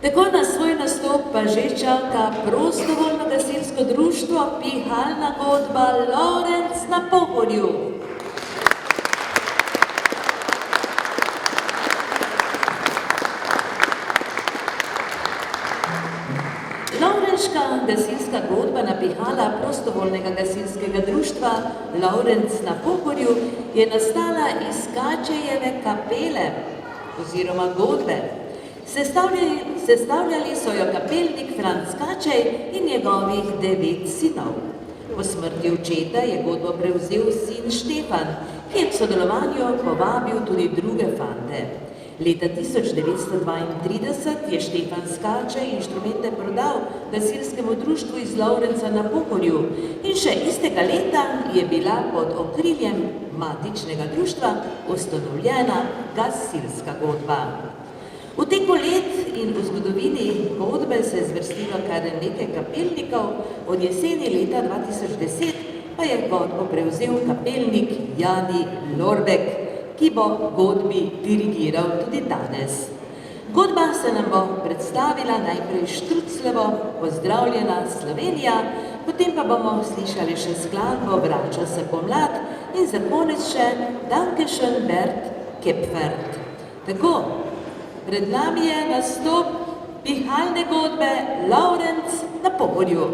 Tako na svoj nastop pa že čaka prostovoljno gasilsko društvo Pihalna godba Lovrenc na Pohorju. Lovrenška gasilska godba napihala prostovoljnega gasilskega društva Lovrenc na Pohorju je nastala iz Kačejeve kapele oziroma godbe. Sestavljali so jo kapelnik Franc Kačej in njegovih 9 sinov. Po smrti očeta je godbo prevzel sin Štefan, ki je k sodelovanju povabil tudi druge fante. Leta 1932 je Štefan Kačej inštrumente prodal gasilskemu društvu iz Lovrenca na Pohorju in še istega leta je bila pod okriljem matičnega društva ustanovljena gasilska godba. V teku let in v zgodovini godbe se je zvrstilo kar nekaj kapelnikov, od jeseni leta 2010 pa je godbo prevzel kapelnik Jani Lorbek, ki bo godbi dirigiral tudi danes. Godba se nam bo predstavila najprej Štrucljevo Pozdravljena Slovenija, potem pa bomo slišali še skladbo Vrača se pomlad in za konec še Dankeschön Bert Kepfert. Tako, pred nami je nastop Pihalne godbe Lovrenc na Pohorju.